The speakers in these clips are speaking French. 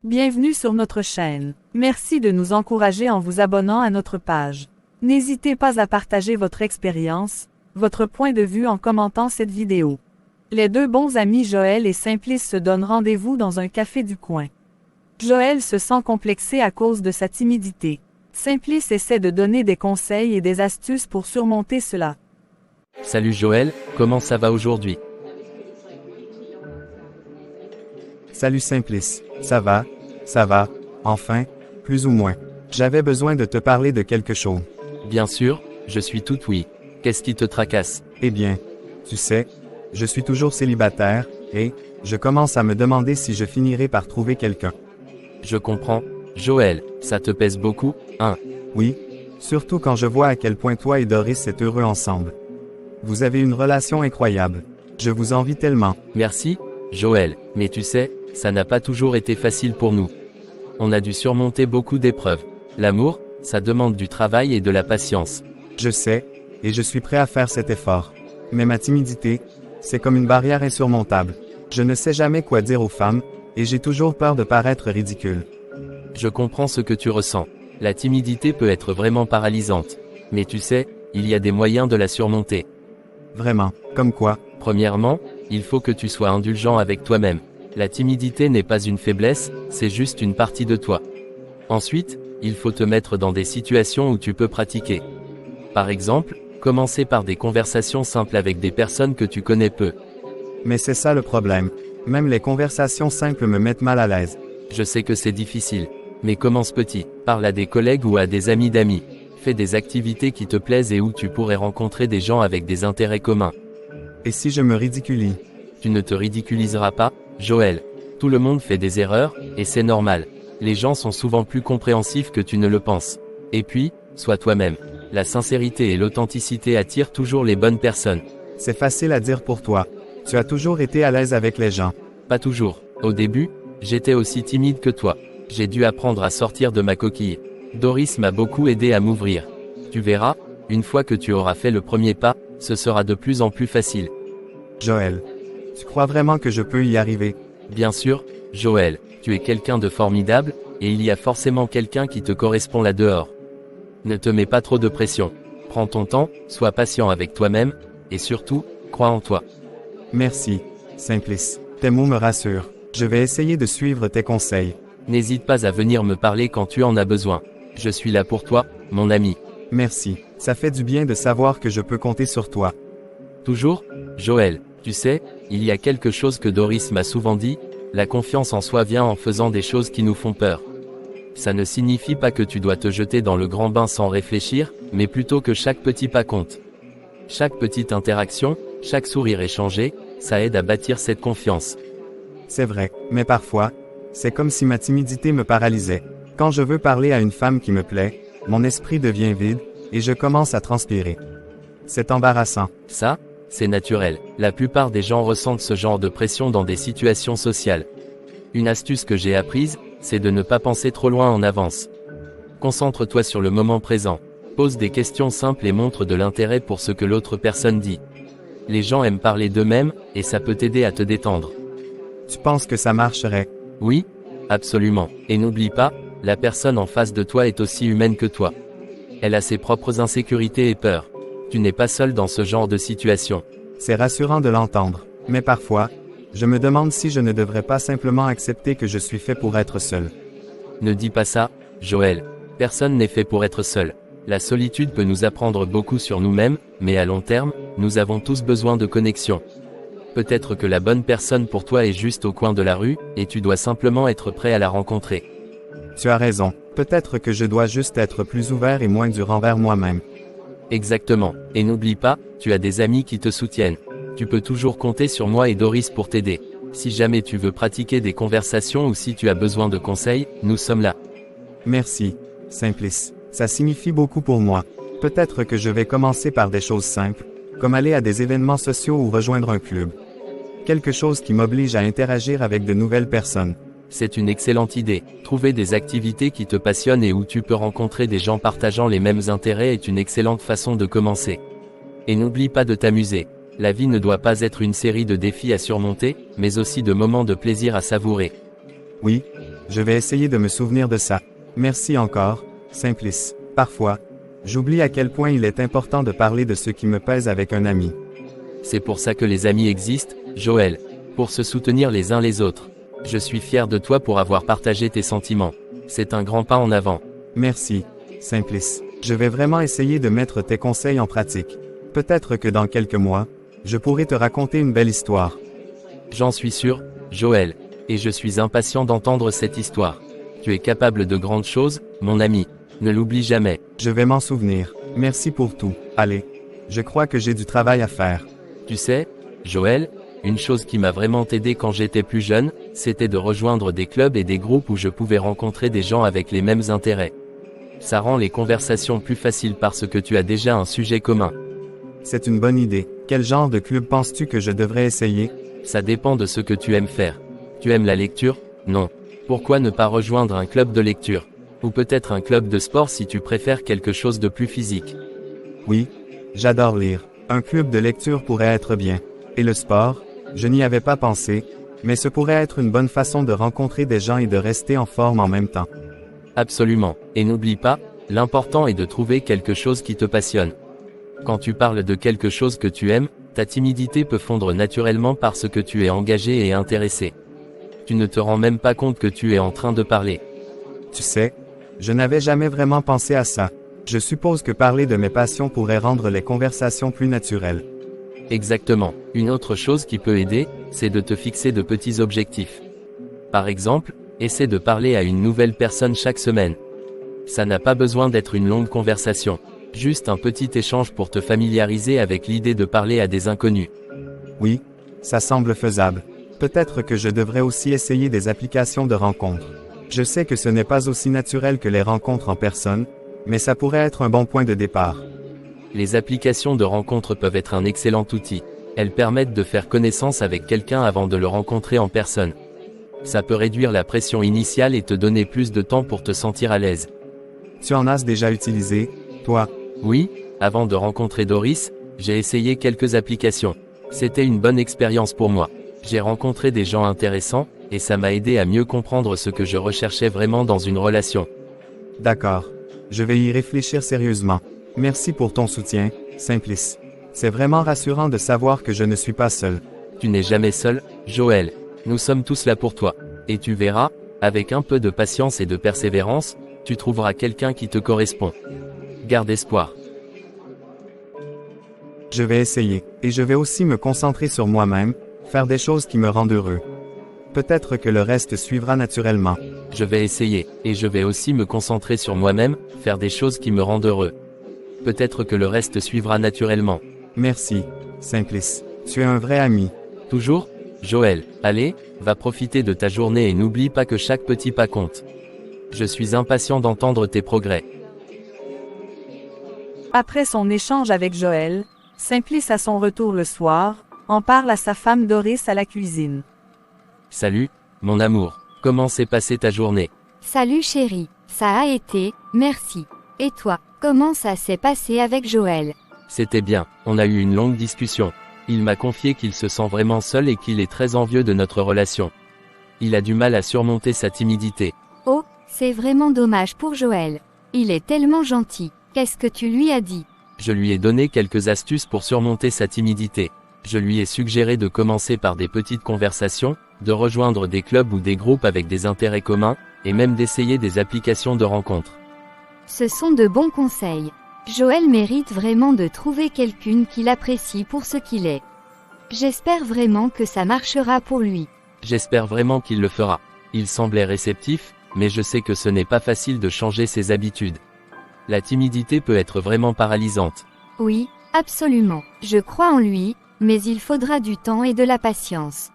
Bienvenue sur notre chaîne. Merci de nous encourager en vous abonnant à notre page. N'hésitez pas à partager votre expérience, votre point de vue en commentant cette vidéo. Les deux bons amis Joël et Simplice se donnent rendez-vous dans un café du coin. Joël se sent complexé à cause de sa timidité. Simplice essaie de donner des conseils et des astuces pour surmonter cela. Salut Joël, comment ça va aujourd'hui? Salut Simplice, ça va, enfin, plus ou moins. J'avais besoin de te parler de quelque chose. Bien sûr, je suis tout oui. Qu'est-ce qui te tracasse? Eh bien, tu sais, je suis toujours célibataire, et je commence à me demander si je finirai par trouver quelqu'un. Je comprends. Joël, ça te pèse beaucoup, hein? Oui, surtout quand je vois à quel point toi et Doris êtes heureux ensemble. Vous avez une relation incroyable. Je vous envie tellement. Merci, Joël, mais tu sais, ça n'a pas toujours été facile pour nous. On a dû surmonter beaucoup d'épreuves. L'amour, ça demande du travail et de la patience. Je sais, et je suis prêt à faire cet effort. Mais ma timidité, c'est comme une barrière insurmontable. Je ne sais jamais quoi dire aux femmes, et j'ai toujours peur de paraître ridicule. Je comprends ce que tu ressens. La timidité peut être vraiment paralysante. Mais tu sais, il y a des moyens de la surmonter. Vraiment, comme quoi? Premièrement, il faut que tu sois indulgent avec toi-même. La timidité n'est pas une faiblesse, c'est juste une partie de toi. Ensuite, il faut te mettre dans des situations où tu peux pratiquer. Par exemple, commencer par des conversations simples avec des personnes que tu connais peu. Mais c'est ça le problème. Même les conversations simples me mettent mal à l'aise. Je sais que c'est difficile. Mais commence petit. Parle à des collègues ou à des amis d'amis. Fais des activités qui te plaisent et où tu pourrais rencontrer des gens avec des intérêts communs. Et si je me ridiculise? Tu ne te ridiculiseras pas, Joël. Tout le monde fait des erreurs, et c'est normal. Les gens sont souvent plus compréhensifs que tu ne le penses. Et puis, sois toi-même. La sincérité et l'authenticité attirent toujours les bonnes personnes. C'est facile à dire pour toi. Tu as toujours été à l'aise avec les gens. Pas toujours. Au début, j'étais aussi timide que toi. J'ai dû apprendre à sortir de ma coquille. Doris m'a beaucoup aidé à m'ouvrir. Tu verras, une fois que tu auras fait le premier pas, ce sera de plus en plus facile. Joël, tu crois vraiment que je peux y arriver? Bien sûr, Joël, tu es quelqu'un de formidable, et il y a forcément quelqu'un qui te correspond là dehors. Ne te mets pas trop de pression. Prends ton temps, sois patient avec toi-même, et surtout, crois en toi. Merci, Simplice. Tes mots me rassurent. Je vais essayer de suivre tes conseils. N'hésite pas à venir me parler quand tu en as besoin. Je suis là pour toi, mon ami. Merci, ça fait du bien de savoir que je peux compter sur toi. Toujours, Joël, tu sais, il y a quelque chose que Doris m'a souvent dit, la confiance en soi vient en faisant des choses qui nous font peur. Ça ne signifie pas que tu dois te jeter dans le grand bain sans réfléchir, mais plutôt que chaque petit pas compte. Chaque petite interaction, chaque sourire échangé, ça aide à bâtir cette confiance. C'est vrai, mais parfois, c'est comme si ma timidité me paralysait. Quand je veux parler à une femme qui me plaît, mon esprit devient vide, et je commence à transpirer. C'est embarrassant. Ça, c'est naturel. La plupart des gens ressentent ce genre de pression dans des situations sociales. Une astuce que j'ai apprise, c'est de ne pas penser trop loin en avance. Concentre-toi sur le moment présent. Pose des questions simples et montre de l'intérêt pour ce que l'autre personne dit. Les gens aiment parler d'eux-mêmes, et ça peut t'aider à te détendre. Tu penses que ça marcherait? Oui, absolument. Et n'oublie pas, la personne en face de toi est aussi humaine que toi. Elle a ses propres insécurités et peurs. Tu n'es pas seul dans ce genre de situation. C'est rassurant de l'entendre. Mais parfois, je me demande si je ne devrais pas simplement accepter que je suis fait pour être seul. Ne dis pas ça, Joël. Personne n'est fait pour être seul. La solitude peut nous apprendre beaucoup sur nous-mêmes, mais à long terme, nous avons tous besoin de connexion. Peut-être que la bonne personne pour toi est juste au coin de la rue, et tu dois simplement être prêt à la rencontrer. Tu as raison. Peut-être que je dois juste être plus ouvert et moins dur envers moi-même. Exactement. Et n'oublie pas, tu as des amis qui te soutiennent. Tu peux toujours compter sur moi et Doris pour t'aider. Si jamais tu veux pratiquer des conversations ou si tu as besoin de conseils, nous sommes là. Merci, Simplice. Ça signifie beaucoup pour moi. Peut-être que je vais commencer par des choses simples, comme aller à des événements sociaux ou rejoindre un club. Quelque chose qui m'oblige à interagir avec de nouvelles personnes. C'est une excellente idée. Trouver des activités qui te passionnent et où tu peux rencontrer des gens partageant les mêmes intérêts est une excellente façon de commencer. Et n'oublie pas de t'amuser. La vie ne doit pas être une série de défis à surmonter, mais aussi de moments de plaisir à savourer. Oui, Je vais essayer de me souvenir de ça. Merci encore, Simplice. Parfois, j'oublie à quel point il est important de parler de ce qui me pèse avec un ami. C'est pour ça que les amis existent, Joël. Pour se soutenir les uns les autres. Je suis fier de toi pour avoir partagé tes sentiments. C'est un grand pas en avant. Merci, Simplice. Je vais vraiment essayer de mettre tes conseils en pratique. Peut-être que dans quelques mois, je pourrai te raconter une belle histoire. J'en suis sûr, Joël. Et je suis impatient d'entendre cette histoire. Tu es capable de grandes choses, mon ami. Ne l'oublie jamais. Je vais m'en souvenir. Merci pour tout. Allez. Je crois que j'ai du travail à faire. Tu sais, Joël, une chose qui m'a vraiment aidé quand j'étais plus jeune, c'était de rejoindre des clubs et des groupes où je pouvais rencontrer des gens avec les mêmes intérêts. Ça rend les conversations plus faciles parce que tu as déjà un sujet commun. C'est une bonne idée. Quel genre de club penses-tu que je devrais essayer? Ça dépend de ce que tu aimes faire. Tu aimes la lecture? Non. Pourquoi ne pas rejoindre un club de lecture? Ou peut-être un club de sport si tu préfères quelque chose de plus physique. Oui, j'adore lire. Un club de lecture pourrait être bien. Et le sport? Je n'y avais pas pensé, mais ce pourrait être une bonne façon de rencontrer des gens et de rester en forme en même temps. Absolument. Et n'oublie pas, l'important est de trouver quelque chose qui te passionne. Quand tu parles de quelque chose que tu aimes, ta timidité peut fondre naturellement parce que tu es engagé et intéressé. Tu ne te rends même pas compte que tu es en train de parler. Tu sais, je n'avais jamais vraiment pensé à ça. Je suppose que parler de mes passions pourrait rendre les conversations plus naturelles. Exactement. Une autre chose qui peut aider, c'est de te fixer de petits objectifs. Par exemple, essaie de parler à une nouvelle personne chaque semaine. Ça n'a pas besoin d'être une longue conversation. Juste un petit échange pour te familiariser avec l'idée de parler à des inconnus. Oui, ça semble faisable. Peut-être que je devrais aussi essayer des applications de rencontres. Je sais que ce n'est pas aussi naturel que les rencontres en personne, mais ça pourrait être un bon point de départ. Les applications de rencontres peuvent être un excellent outil. Elles permettent de faire connaissance avec quelqu'un avant de le rencontrer en personne. Ça peut réduire la pression initiale et te donner plus de temps pour te sentir à l'aise. Tu en as déjà utilisé, toi? Oui, avant de rencontrer Doris, j'ai essayé quelques applications. C'était une bonne expérience pour moi. J'ai rencontré des gens intéressants, et ça m'a aidé à mieux comprendre ce que je recherchais vraiment dans une relation. D'accord. Je vais y réfléchir sérieusement. Merci pour ton soutien, Simplice. C'est vraiment rassurant de savoir que je ne suis pas seul. Tu n'es jamais seul, Joël. Nous sommes tous là pour toi. Et tu verras, avec un peu de patience et de persévérance, tu trouveras quelqu'un qui te correspond. Garde espoir. Je vais essayer, et je vais aussi me concentrer sur moi-même, faire des choses qui me rendent heureux. Peut-être que le reste suivra naturellement. Je vais essayer, et je vais aussi me concentrer sur moi-même, faire des choses qui me rendent heureux. Peut-être que le reste suivra naturellement. Merci, Simplice. Tu es un vrai ami. Toujours, Joël. Allez, va profiter de ta journée et n'oublie pas que chaque petit pas compte. Je suis impatient d'entendre tes progrès. Après son échange avec Joël, Simplice à son retour le soir, en parle à sa femme Doris à la cuisine. Salut, mon amour. Comment s'est passée ta journée? Salut chérie, ça a été, merci. Et toi, comment ça s'est passé avec Joël? C'était bien, on a eu une longue discussion. Il m'a confié qu'il se sent vraiment seul et qu'il est très envieux de notre relation. Il a du mal à surmonter sa timidité. Oh, c'est vraiment dommage pour Joël. Il est tellement gentil. Qu'est-ce que tu lui as dit? Je lui ai donné quelques astuces pour surmonter sa timidité. Je lui ai suggéré de commencer par des petites conversations, de rejoindre des clubs ou des groupes avec des intérêts communs, et même d'essayer des applications de rencontres. Ce sont de bons conseils. Joël mérite vraiment de trouver quelqu'un qu'il apprécie pour ce qu'il est. J'espère vraiment que ça marchera pour lui. J'espère vraiment qu'il le fera. Il semblait réceptif, mais je sais que ce n'est pas facile de changer ses habitudes. La timidité peut être vraiment paralysante. Oui, absolument. Je crois en lui, mais il faudra du temps et de la patience.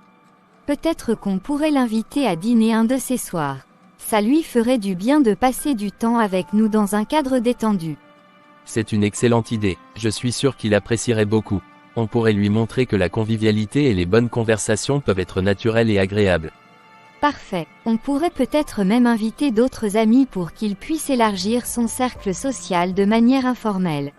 Peut-être qu'on pourrait l'inviter à dîner un de ces soirs. Ça lui ferait du bien de passer du temps avec nous dans un cadre détendu. C'est une excellente idée, je suis sûr qu'il apprécierait beaucoup. On pourrait lui montrer que la convivialité et les bonnes conversations peuvent être naturelles et agréables. Parfait, on pourrait peut-être même inviter d'autres amis pour qu'il puisse élargir son cercle social de manière informelle.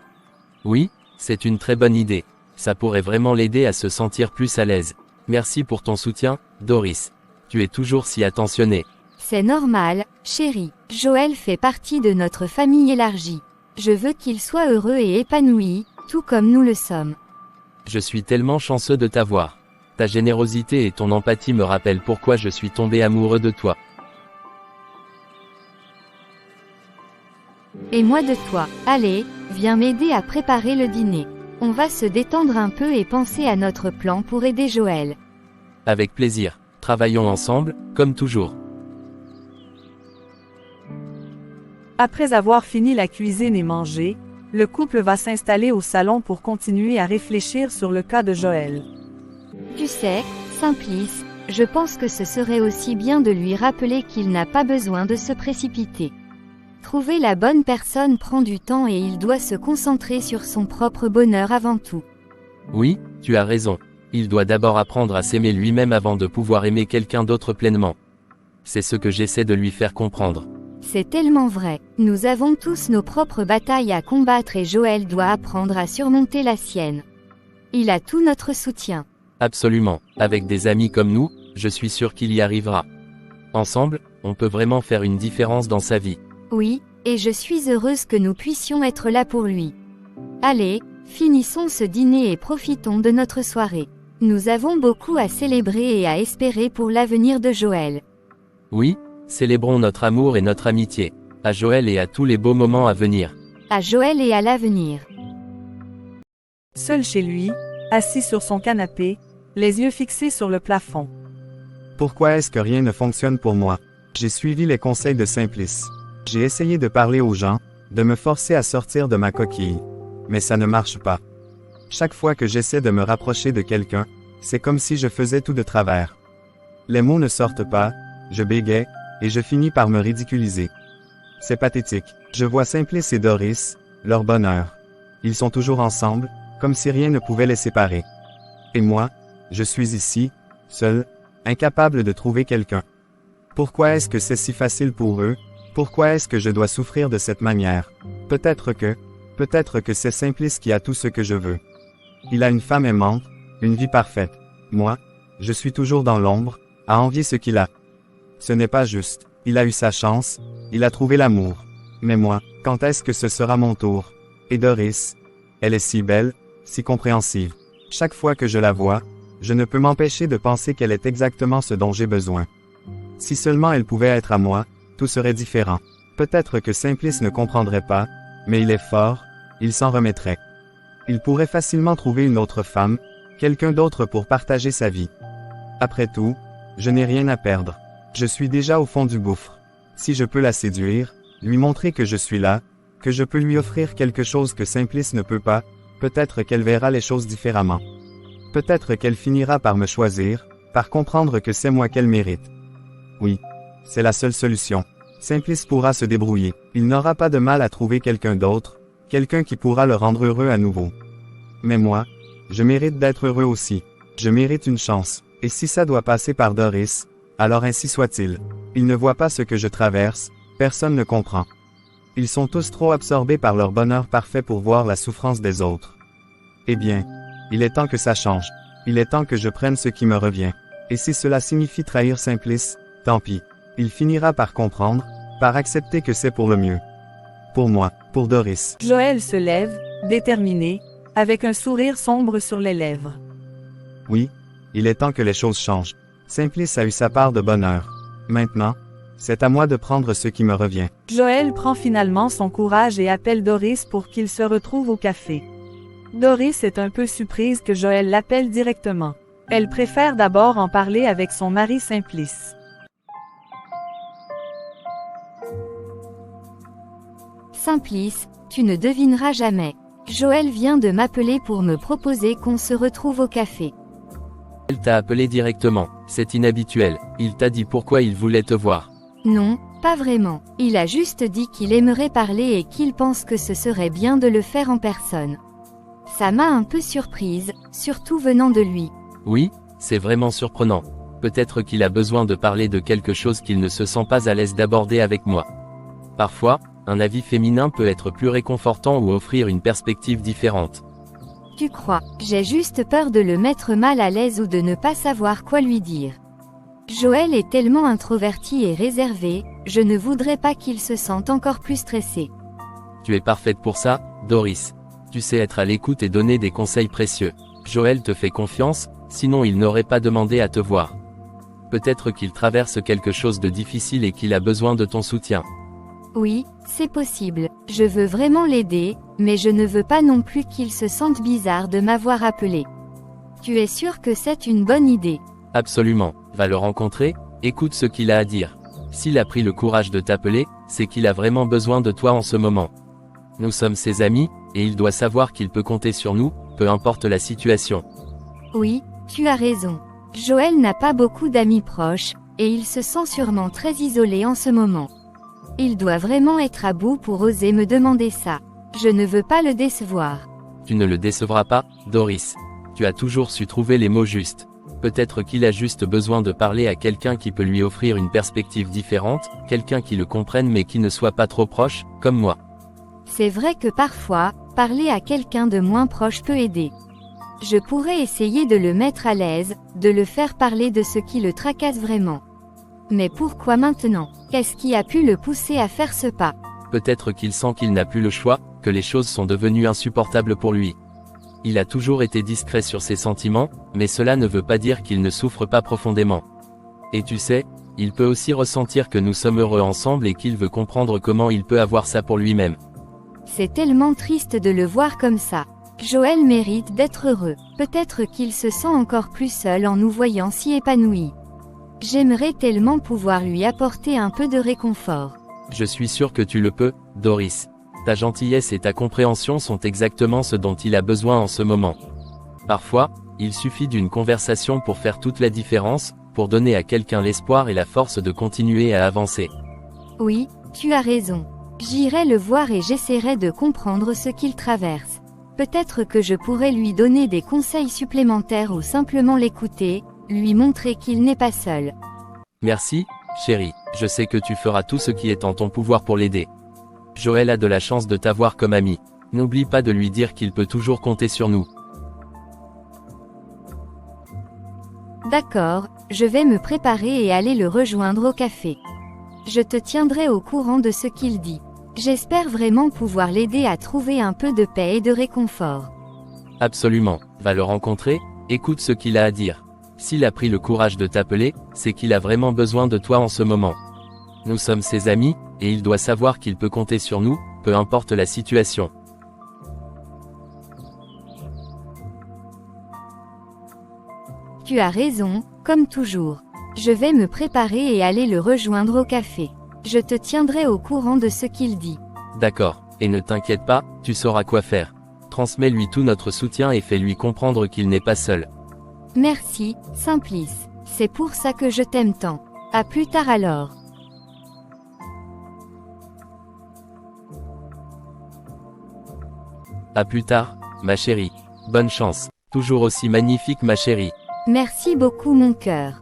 Oui, c'est une très bonne idée. Ça pourrait vraiment l'aider à se sentir plus à l'aise. Merci pour ton soutien, Doris. Tu es toujours si attentionnée. C'est normal, chérie. Joël fait partie de notre famille élargie. Je veux qu'il soit heureux et épanoui, tout comme nous le sommes. Je suis tellement chanceux de t'avoir. Ta générosité et ton empathie me rappellent pourquoi je suis tombé amoureux de toi. Et moi de toi. Allez, viens m'aider à préparer le dîner. On va se détendre un peu et penser à notre plan pour aider Joël. Avec plaisir. Travaillons ensemble, comme toujours. Après avoir fini la cuisine et mangé, le couple va s'installer au salon pour continuer à réfléchir sur le cas de Joël. Tu sais, Simplice, je pense que ce serait aussi bien de lui rappeler qu'il n'a pas besoin de se précipiter. Trouver la bonne personne prend du temps et il doit se concentrer sur son propre bonheur avant tout. Oui, tu as raison. Il doit d'abord apprendre à s'aimer lui-même avant de pouvoir aimer quelqu'un d'autre pleinement. C'est ce que j'essaie de lui faire comprendre. C'est tellement vrai. Nous avons tous nos propres batailles à combattre et Joël doit apprendre à surmonter la sienne. Il a tout notre soutien. Absolument. Avec des amis comme nous, je suis sûr qu'il y arrivera. Ensemble, on peut vraiment faire une différence dans sa vie. Oui, et je suis heureuse que nous puissions être là pour lui. Allez, finissons ce dîner et profitons de notre soirée. Nous avons beaucoup à célébrer et à espérer pour l'avenir de Joël. Oui, célébrons notre amour et notre amitié. À Joël et à tous les beaux moments à venir. À Joël et à l'avenir. Seul chez lui, assis sur son canapé, les yeux fixés sur le plafond. Pourquoi est-ce que rien ne fonctionne pour moi? J'ai suivi les conseils de Simplice. J'ai essayé de parler aux gens, de me forcer à sortir de ma coquille. Mais ça ne marche pas. Chaque fois que j'essaie de me rapprocher de quelqu'un, c'est comme si je faisais tout de travers. Les mots ne sortent pas, je bégaye, et je finis par me ridiculiser. C'est pathétique. Je vois Simplice et Doris, leur bonheur. Ils sont toujours ensemble, comme si rien ne pouvait les séparer. Et moi, je suis ici, seul, incapable de trouver quelqu'un. Pourquoi est-ce que c'est si facile pour eux? Pourquoi est-ce que je dois souffrir de cette manière? Peut-être que c'est Simplice qui a tout ce que je veux. Il a une femme aimante, une vie parfaite. Moi, je suis toujours dans l'ombre, à envier ce qu'il a. Ce n'est pas juste. Il a eu sa chance, il a trouvé l'amour. Mais moi, quand est-ce que ce sera mon tour? Et Doris? Elle est si belle, si compréhensive. Chaque fois que je la vois, je ne peux m'empêcher de penser qu'elle est exactement ce dont j'ai besoin. Si seulement elle pouvait être à moi, tout serait différent. Peut-être que Simplice ne comprendrait pas, mais il est fort, il s'en remettrait. Il pourrait facilement trouver une autre femme, quelqu'un d'autre pour partager sa vie. Après tout, je n'ai rien à perdre. Je suis déjà au fond du gouffre. Si je peux la séduire, lui montrer que je suis là, que je peux lui offrir quelque chose que Simplice ne peut pas, peut-être qu'elle verra les choses différemment. Peut-être qu'elle finira par me choisir, par comprendre que c'est moi qu'elle mérite. Oui, c'est la seule solution. Simplice pourra se débrouiller. Il n'aura pas de mal à trouver quelqu'un d'autre, quelqu'un qui pourra le rendre heureux à nouveau. Mais moi, je mérite d'être heureux aussi. Je mérite une chance. Et si ça doit passer par Doris, alors ainsi soit-il. Ils ne voient pas ce que je traverse, personne ne comprend. Ils sont tous trop absorbés par leur bonheur parfait pour voir la souffrance des autres. Eh bien, il est temps que ça change. Il est temps que je prenne ce qui me revient. Et si cela signifie trahir Simplice, tant pis. Il finira par comprendre, par accepter que c'est pour le mieux. Pour moi, pour Doris. Joël se lève, déterminé, avec un sourire sombre sur les lèvres. Oui, il est temps que les choses changent. Simplice a eu sa part de bonheur. Maintenant, c'est à moi de prendre ce qui me revient. Joël prend finalement son courage et appelle Doris pour qu'ils se retrouvent au café. Doris est un peu surprise que Joël l'appelle directement. Elle préfère d'abord en parler avec son mari Simplice. Simplice, tu ne devineras jamais. Joël vient de m'appeler pour me proposer qu'on se retrouve au café. Elle t'a appelé directement, c'est inhabituel. Il t'a dit pourquoi il voulait te voir. Non, pas vraiment. Il a juste dit qu'il aimerait parler et qu'il pense que ce serait bien de le faire en personne. Ça m'a un peu surprise, surtout venant de lui. Oui, c'est vraiment surprenant. Peut-être qu'il a besoin de parler de quelque chose qu'il ne se sent pas à l'aise d'aborder avec moi. Parfois, un avis féminin peut être plus réconfortant ou offrir une perspective différente. Tu crois? J'ai juste peur de le mettre mal à l'aise ou de ne pas savoir quoi lui dire. Joël est tellement introverti et réservé, je ne voudrais pas qu'il se sente encore plus stressé. Tu es parfaite pour ça, Doris. Tu sais être à l'écoute et donner des conseils précieux. Joël te fait confiance, sinon il n'aurait pas demandé à te voir. Peut-être qu'il traverse quelque chose de difficile et qu'il a besoin de ton soutien. Oui, c'est possible. Je veux vraiment l'aider, mais je ne veux pas non plus qu'il se sente bizarre de m'avoir appelé. Tu es sûr que c'est une bonne idée? Absolument. Va le rencontrer, écoute ce qu'il a à dire. S'il a pris le courage de t'appeler, c'est qu'il a vraiment besoin de toi en ce moment. Nous sommes ses amis, et il doit savoir qu'il peut compter sur nous, peu importe la situation. Oui, tu as raison. Joël n'a pas beaucoup d'amis proches, et il se sent sûrement très isolé en ce moment. Il doit vraiment être à bout pour oser me demander ça. Je ne veux pas le décevoir. Tu ne le décevras pas, Doris. Tu as toujours su trouver les mots justes. Peut-être qu'il a juste besoin de parler à quelqu'un qui peut lui offrir une perspective différente, quelqu'un qui le comprenne mais qui ne soit pas trop proche, comme moi. C'est vrai que parfois, parler à quelqu'un de moins proche peut aider. Je pourrais essayer de le mettre à l'aise, de le faire parler de ce qui le tracasse vraiment. Mais pourquoi maintenant? Qu'est-ce qui a pu le pousser à faire ce pas? Peut-être qu'il sent qu'il n'a plus le choix, que les choses sont devenues insupportables pour lui. Il a toujours été discret sur ses sentiments, mais cela ne veut pas dire qu'il ne souffre pas profondément. Et tu sais, il peut aussi ressentir que nous sommes heureux ensemble et qu'il veut comprendre comment il peut avoir ça pour lui-même. C'est tellement triste de le voir comme ça. Joël mérite d'être heureux. Peut-être qu'il se sent encore plus seul en nous voyant si épanouis. J'aimerais tellement pouvoir lui apporter un peu de réconfort. Je suis sûr que tu le peux, Doris. Ta gentillesse et ta compréhension sont exactement ce dont il a besoin en ce moment. Parfois, il suffit d'une conversation pour faire toute la différence, pour donner à quelqu'un l'espoir et la force de continuer à avancer. Oui, tu as raison. J'irai le voir et j'essaierai de comprendre ce qu'il traverse. Peut-être que je pourrais lui donner des conseils supplémentaires ou simplement l'écouter, lui montrer qu'il n'est pas seul. Merci, chérie. Je sais que tu feras tout ce qui est en ton pouvoir pour l'aider. Joël a de la chance de t'avoir comme ami. N'oublie pas de lui dire qu'il peut toujours compter sur nous. D'accord, je vais me préparer et aller le rejoindre au café. Je te tiendrai au courant de ce qu'il dit. J'espère vraiment pouvoir l'aider à trouver un peu de paix et de réconfort. Absolument. Va le rencontrer, écoute ce qu'il a à dire. S'il a pris le courage de t'appeler, c'est qu'il a vraiment besoin de toi en ce moment. Nous sommes ses amis, et il doit savoir qu'il peut compter sur nous, peu importe la situation. Tu as raison, comme toujours. Je vais me préparer et aller le rejoindre au café. Je te tiendrai au courant de ce qu'il dit. D'accord, et ne t'inquiète pas, tu sauras quoi faire. Transmets-lui tout notre soutien et fais-lui comprendre qu'il n'est pas seul. Merci, Simplice. C'est pour ça que je t'aime tant. À plus tard alors. À plus tard, ma chérie. Bonne chance. Toujours aussi magnifique ma chérie. Merci beaucoup mon cœur.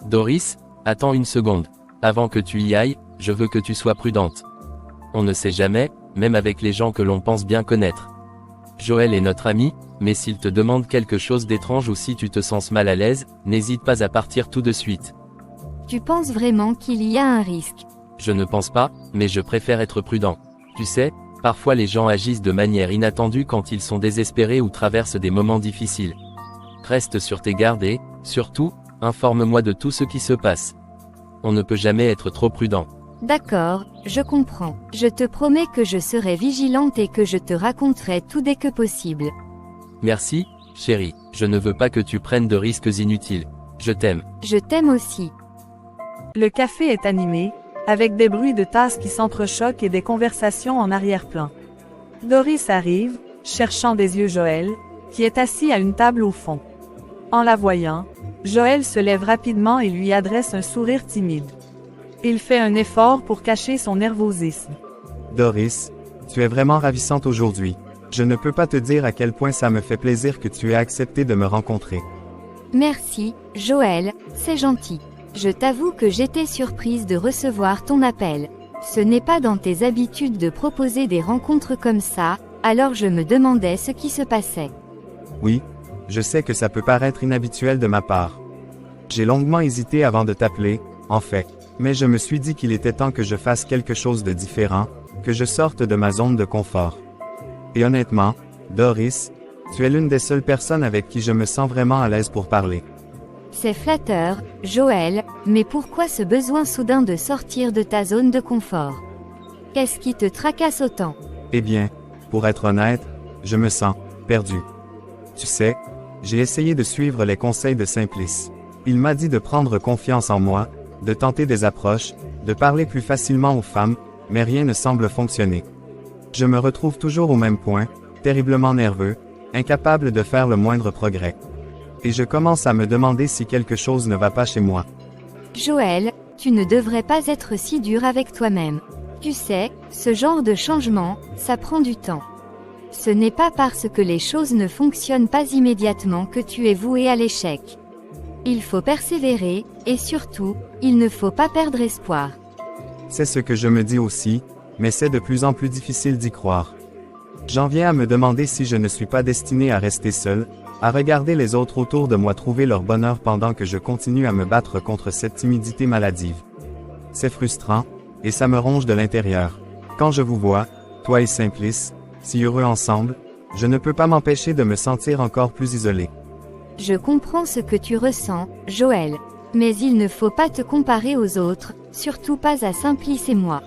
Doris, attends une seconde. Avant que tu y ailles, je veux que tu sois prudente. On ne sait jamais, même avec les gens que l'on pense bien connaître. Joël est notre ami, mais s'il te demande quelque chose d'étrange ou si tu te sens mal à l'aise, n'hésite pas à partir tout de suite. Tu penses vraiment qu'il y a un risque? Je ne pense pas, mais je préfère être prudent. Tu sais, parfois les gens agissent de manière inattendue quand ils sont désespérés ou traversent des moments difficiles. Reste sur tes gardes et, surtout, informe-moi de tout ce qui se passe. On ne peut jamais être trop prudent. D'accord, je comprends. Je te promets que je serai vigilante et que je te raconterai tout dès que possible. Merci, chérie. Je ne veux pas que tu prennes de risques inutiles. Je t'aime. Je t'aime aussi. Le café est animé, avec des bruits de tasses qui s'entrechoquent et des conversations en arrière-plan. Doris arrive, cherchant des yeux Joël, qui est assis à une table au fond. En la voyant, Joël se lève rapidement et lui adresse un sourire timide. Il fait un effort pour cacher son nervosisme. Doris, tu es vraiment ravissante aujourd'hui. Je ne peux pas te dire à quel point ça me fait plaisir que tu aies accepté de me rencontrer. Merci, Joël, c'est gentil. Je t'avoue que j'étais surprise de recevoir ton appel. Ce n'est pas dans tes habitudes de proposer des rencontres comme ça, alors je me demandais ce qui se passait. Oui, je sais que ça peut paraître inhabituel de ma part. J'ai longuement hésité avant de t'appeler, en fait, mais je me suis dit qu'il était temps que je fasse quelque chose de différent, que je sorte de ma zone de confort. Et honnêtement, Doris, tu es l'une des seules personnes avec qui je me sens vraiment à l'aise pour parler. C'est flatteur, Joël, mais pourquoi ce besoin soudain de sortir de ta zone de confort? Qu'est-ce qui te tracasse autant? Eh bien, pour être honnête, je me sens perdu. Tu sais, j'ai essayé de suivre les conseils de Simplice. Il m'a dit de prendre confiance en moi, de tenter des approches, de parler plus facilement aux femmes, mais rien ne semble fonctionner. Je me retrouve toujours au même point, terriblement nerveux, incapable de faire le moindre progrès. Et je commence à me demander si quelque chose ne va pas chez moi. Joël, tu ne devrais pas être si dur avec toi-même. Tu sais, ce genre de changement, ça prend du temps. Ce n'est pas parce que les choses ne fonctionnent pas immédiatement que tu es voué à l'échec. Il faut persévérer, et surtout, il ne faut pas perdre espoir. C'est ce que je me dis aussi, mais c'est de plus en plus difficile d'y croire. J'en viens à me demander si je ne suis pas destiné à rester seul, à regarder les autres autour de moi trouver leur bonheur pendant que je continue à me battre contre cette timidité maladive. C'est frustrant, et ça me ronge de l'intérieur. Quand je vous vois, toi et Simplice, si heureux ensemble, je ne peux pas m'empêcher de me sentir encore plus isolé. Je comprends ce que tu ressens, Joël. Mais il ne faut pas te comparer aux autres, surtout pas à Simplice et moi.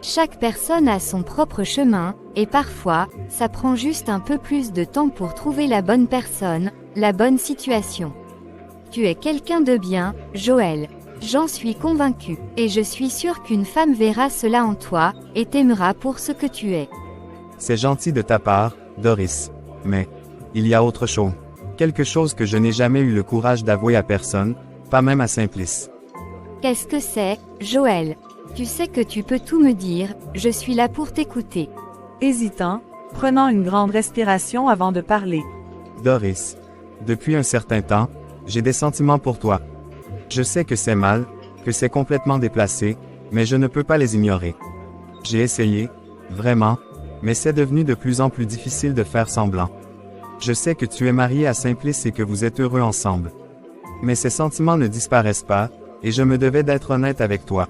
Chaque personne a son propre chemin, et parfois, ça prend juste un peu plus de temps pour trouver la bonne personne, la bonne situation. Tu es quelqu'un de bien, Joël. J'en suis convaincue, et je suis sûre qu'une femme verra cela en toi, et t'aimera pour ce que tu es. C'est gentil de ta part, Doris. Mais, il y a autre chose. Quelque chose que je n'ai jamais eu le courage d'avouer à personne, pas même à Simplice. Qu'est-ce que c'est, Joël? Tu sais que tu peux tout me dire, je suis là pour t'écouter. Hésitant, prenant une grande respiration avant de parler. Doris, depuis un certain temps, j'ai des sentiments pour toi. Je sais que c'est mal, que c'est complètement déplacé, mais je ne peux pas les ignorer. J'ai essayé, vraiment, mais c'est devenu de plus en plus difficile de faire semblant. Je sais que tu es marié à Simplice et que vous êtes heureux ensemble. Mais ces sentiments ne disparaissent pas, et je me devais d'être honnête avec toi.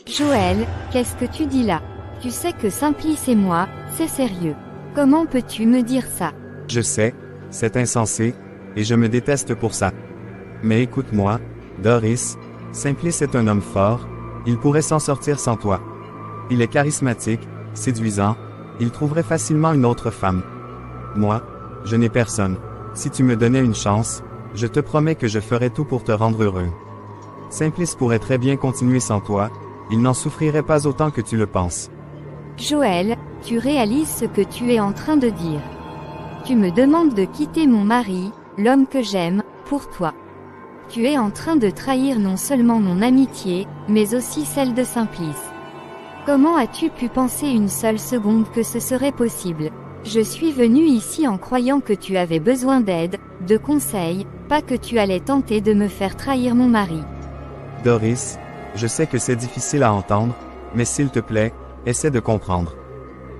Joël, qu'est-ce que tu dis là? Tu sais que Simplice et moi, c'est sérieux. Comment peux-tu me dire ça? Je sais, c'est insensé, et je me déteste pour ça. Mais écoute-moi, Doris, Simplice est un homme fort, il pourrait s'en sortir sans toi. Il est charismatique, séduisant, il trouverait facilement une autre femme. Moi, je n'ai personne. Si tu me donnais une chance, je te promets que je ferai tout pour te rendre heureux. Simplice pourrait très bien continuer sans toi, il n'en souffrirait pas autant que tu le penses. Joël, tu réalises ce que tu es en train de dire. Tu me demandes de quitter mon mari, l'homme que j'aime, pour toi. Tu es en train de trahir non seulement mon amitié, mais aussi celle de Simplice. Comment as-tu pu penser une seule seconde que ce serait possible? Je suis venue ici en croyant que tu avais besoin d'aide, de conseils, pas que tu allais tenter de me faire trahir mon mari. Doris, je sais que c'est difficile à entendre, mais s'il te plaît, essaie de comprendre.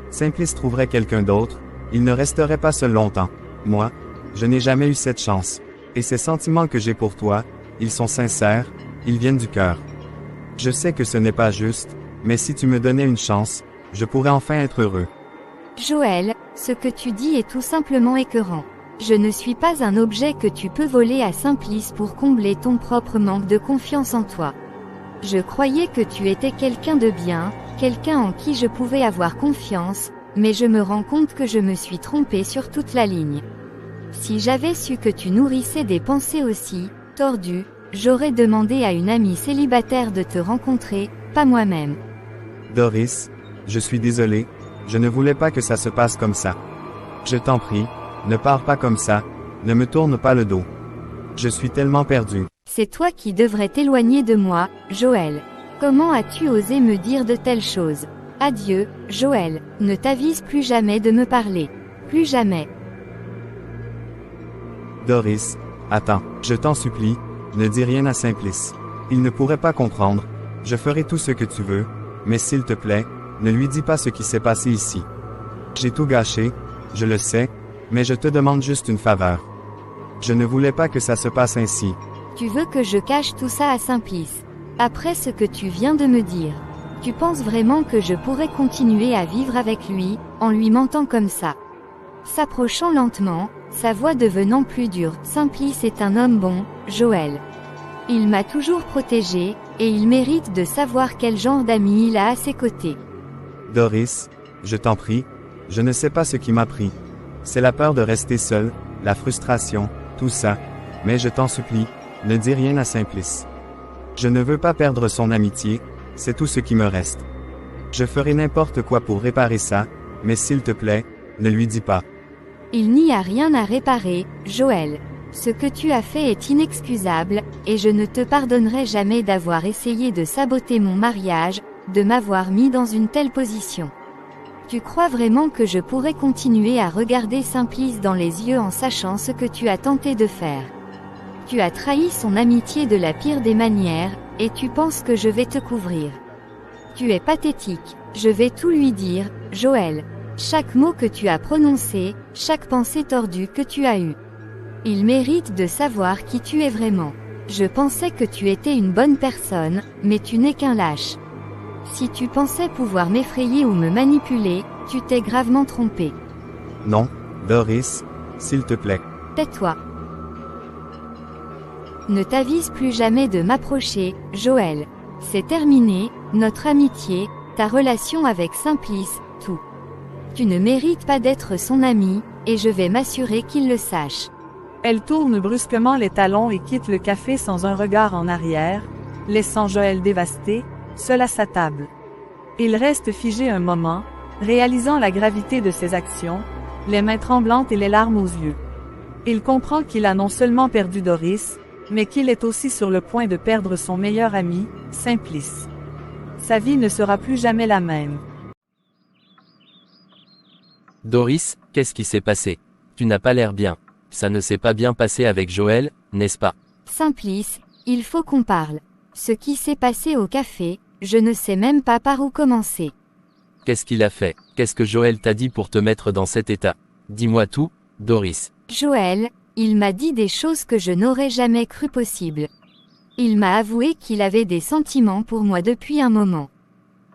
Simplice trouverait quelqu'un d'autre, il ne resterait pas seul longtemps. Moi, je n'ai jamais eu cette chance. Et ces sentiments que j'ai pour toi, ils sont sincères, ils viennent du cœur. Je sais que ce n'est pas juste, mais si tu me donnais une chance, je pourrais enfin être heureux. Joël, ce que tu dis est tout simplement écœurant. Je ne suis pas un objet que tu peux voler à Simplice pour combler ton propre manque de confiance en toi. Je croyais que tu étais quelqu'un de bien, quelqu'un en qui je pouvais avoir confiance, mais je me rends compte que je me suis trompée sur toute la ligne. Si j'avais su que tu nourrissais des pensées aussi tordues, j'aurais demandé à une amie célibataire de te rencontrer, pas moi-même. Doris, je suis désolé, je ne voulais pas que ça se passe comme ça. Je t'en prie, ne pars pas comme ça, ne me tourne pas le dos. Je suis tellement perdu. C'est toi qui devrais t'éloigner de moi, Joël. Comment as-tu osé me dire de telles choses? Adieu, Joël, ne t'avise plus jamais de me parler. Plus jamais. Doris, attends, je t'en supplie, ne dis rien à Simplice. Il ne pourrait pas comprendre, je ferai tout ce que tu veux, mais s'il te plaît, ne lui dis pas ce qui s'est passé ici. J'ai tout gâché, je le sais, mais je te demande juste une faveur. Je ne voulais pas que ça se passe ainsi. Tu veux que je cache tout ça à Simplice? Après ce que tu viens de me dire, tu penses vraiment que je pourrais continuer à vivre avec lui, en lui mentant comme ça? S'approchant lentement, sa voix devenant plus dure. Simplice est un homme bon, Joël. Il m'a toujours protégé, et il mérite de savoir quel genre d'ami il a à ses côtés. Doris, je t'en prie, je ne sais pas ce qui m'a pris. C'est la peur de rester seul, la frustration, tout ça. Mais je t'en supplie, ne dis rien à Simplice. Je ne veux pas perdre son amitié, c'est tout ce qui me reste. Je ferai n'importe quoi pour réparer ça, mais s'il te plaît, ne lui dis pas. Il n'y a rien à réparer, Joël. Ce que tu as fait est inexcusable, et je ne te pardonnerai jamais d'avoir essayé de saboter mon mariage, de m'avoir mis dans une telle position. Tu crois vraiment que je pourrais continuer à regarder Simplice dans les yeux en sachant ce que tu as tenté de faire? Tu as trahi son amitié de la pire des manières, et tu penses que je vais te couvrir. Tu es pathétique, je vais tout lui dire, Joël. Chaque mot que tu as prononcé, chaque pensée tordue que tu as eue. Il mérite de savoir qui tu es vraiment. Je pensais que tu étais une bonne personne, mais tu n'es qu'un lâche. Si tu pensais pouvoir m'effrayer ou me manipuler, tu t'es gravement trompé. Non, Doris, s'il te plaît. Tais-toi. Ne t'avise plus jamais de m'approcher, Joël. C'est terminé, notre amitié, ta relation avec Simplice, tout. Tu ne mérites pas d'être son ami, et je vais m'assurer qu'il le sache. Elle tourne brusquement les talons et quitte le café sans un regard en arrière, laissant Joël dévasté, seul à sa table. Il reste figé un moment, réalisant la gravité de ses actions, les mains tremblantes et les larmes aux yeux. Il comprend qu'il a non seulement perdu Doris, mais qu'il est aussi sur le point de perdre son meilleur ami, Simplice. Sa vie ne sera plus jamais la même. Doris, qu'est-ce qui s'est passé? Tu n'as pas l'air bien. Ça ne s'est pas bien passé avec Joël, n'est-ce pas? Simplice, il faut qu'on parle. Ce qui s'est passé au café, je ne sais même pas par où commencer. Qu'est-ce qu'il a fait? Qu'est-ce que Joël t'a dit pour te mettre dans cet état? Dis-moi tout, Doris. Joël, il m'a dit des choses que je n'aurais jamais cru possible. Il m'a avoué qu'il avait des sentiments pour moi depuis un moment.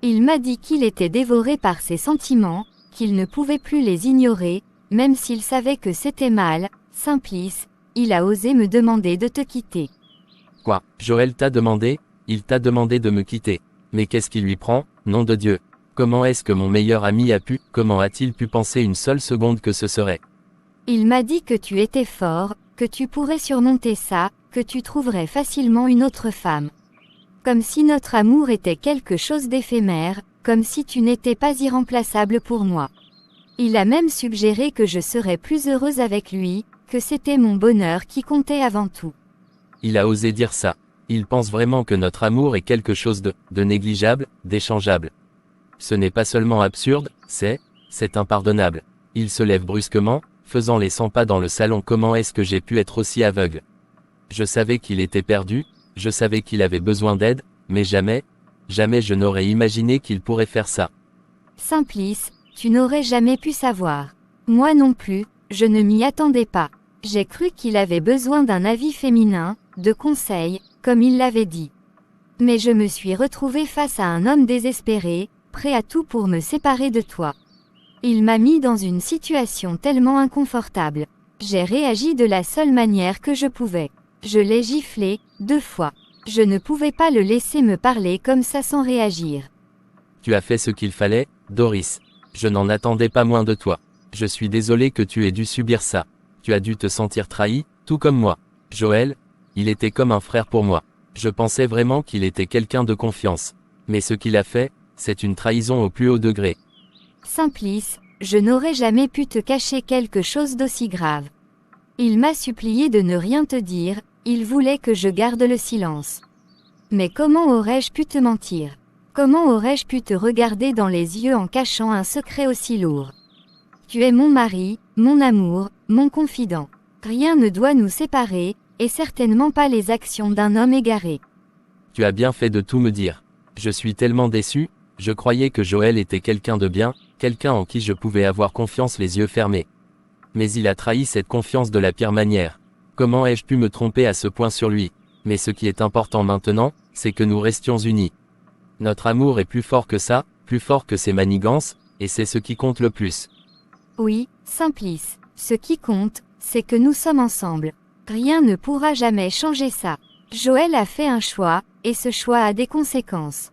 Il m'a dit qu'il était dévoré par ses sentiments, qu'il ne pouvait plus les ignorer, même s'il savait que c'était mal. Simplice, il a osé me demander de te quitter. Quoi? Joël t'a demandé? Il t'a demandé de me quitter. Mais qu'est-ce qui lui prend? Nom de Dieu. Comment est-ce que mon meilleur ami comment a-t-il pu penser une seule seconde que ce serait? Il m'a dit que tu étais fort, que tu pourrais surmonter ça, que tu trouverais facilement une autre femme. Comme si notre amour était quelque chose d'éphémère, comme si tu n'étais pas irremplaçable pour moi. Il a même suggéré que je serais plus heureuse avec lui, que c'était mon bonheur qui comptait avant tout. Il a osé dire ça. Il pense vraiment que notre amour est quelque chose de négligeable, d'échangeable. Ce n'est pas seulement absurde, c'est impardonnable. Il se lève brusquement, faisant les 100 pas dans le salon. Comment est-ce que j'ai pu être aussi aveugle? Je savais qu'il était perdu, je savais qu'il avait besoin d'aide, mais jamais je n'aurais imaginé qu'il pourrait faire ça. Simplice, tu n'aurais jamais pu savoir. Moi non plus, je ne m'y attendais pas. J'ai cru qu'il avait besoin d'un avis féminin, de conseils, comme il l'avait dit. Mais je me suis retrouvée face à un homme désespéré, prêt à tout pour me séparer de toi. Il m'a mis dans une situation tellement inconfortable. J'ai réagi de la seule manière que je pouvais. Je l'ai giflé, 2 fois. Je ne pouvais pas le laisser me parler comme ça sans réagir. Tu as fait ce qu'il fallait, Doris. Je n'en attendais pas moins de toi. Je suis désolé que tu aies dû subir ça. Tu as dû te sentir trahi, tout comme moi. Joël, il était comme un frère pour moi. Je pensais vraiment qu'il était quelqu'un de confiance. Mais ce qu'il a fait, c'est une trahison au plus haut degré. Simplice, je n'aurais jamais pu te cacher quelque chose d'aussi grave. Il m'a supplié de ne rien te dire, il voulait que je garde le silence. Mais comment aurais-je pu te mentir? Comment aurais-je pu te regarder dans les yeux en cachant un secret aussi lourd? Tu es mon mari, mon amour, mon confident. Rien ne doit nous séparer, et certainement pas les actions d'un homme égaré. Tu as bien fait de tout me dire. Je suis tellement déçu, je croyais que Joël était quelqu'un de bien, quelqu'un en qui je pouvais avoir confiance les yeux fermés. Mais il a trahi cette confiance de la pire manière. Comment ai-je pu me tromper à ce point sur lui? Mais ce qui est important maintenant, c'est que nous restions unis. Notre amour est plus fort que ça, plus fort que ces manigances, et c'est ce qui compte le plus. Oui, Simplice. Ce qui compte, c'est que nous sommes ensemble. Rien ne pourra jamais changer ça. Joël a fait un choix, et ce choix a des conséquences.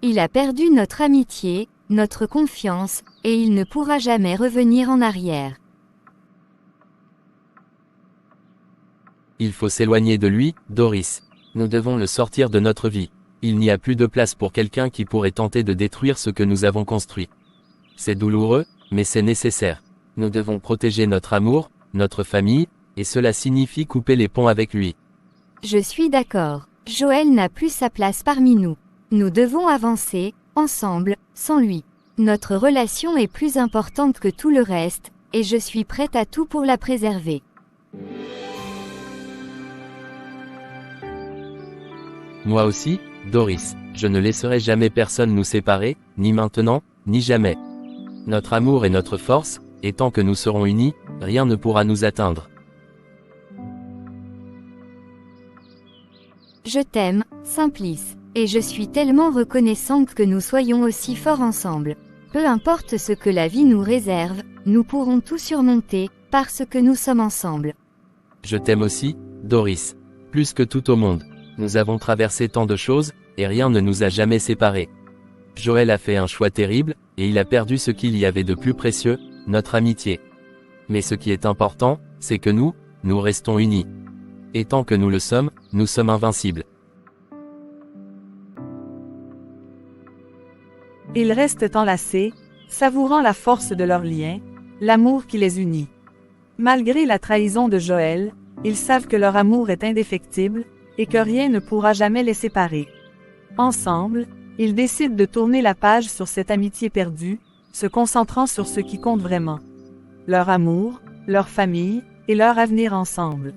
Il a perdu notre amitié, notre confiance, et il ne pourra jamais revenir en arrière. Il faut s'éloigner de lui, Doris. Nous devons le sortir de notre vie. Il n'y a plus de place pour quelqu'un qui pourrait tenter de détruire ce que nous avons construit. C'est douloureux, mais c'est nécessaire. Nous devons protéger notre amour, notre famille, et cela signifie couper les ponts avec lui. Je suis d'accord. Joël n'a plus sa place parmi nous. Nous devons avancer, ensemble, sans lui. Notre relation est plus importante que tout le reste, et je suis prête à tout pour la préserver. Moi aussi, Doris, je ne laisserai jamais personne nous séparer, ni maintenant, ni jamais. Notre amour est notre force, et tant que nous serons unis, rien ne pourra nous atteindre. Je t'aime, Simplice, et je suis tellement reconnaissante que nous soyons aussi forts ensemble. Peu importe ce que la vie nous réserve, nous pourrons tout surmonter, parce que nous sommes ensemble. Je t'aime aussi, Doris. Plus que tout au monde. Nous avons traversé tant de choses, et rien ne nous a jamais séparés. Joël a fait un choix terrible, et il a perdu ce qu'il y avait de plus précieux, notre amitié. Mais ce qui est important, c'est que nous restons unis. Et tant que nous le sommes, nous sommes invincibles. Ils restent enlacés, savourant la force de leur lien, l'amour qui les unit. Malgré la trahison de Joël, ils savent que leur amour est indéfectible, et que rien ne pourra jamais les séparer. Ensemble, ils décident de tourner la page sur cette amitié perdue, se concentrant sur ce qui compte vraiment. Leur amour, leur famille, et leur avenir ensemble.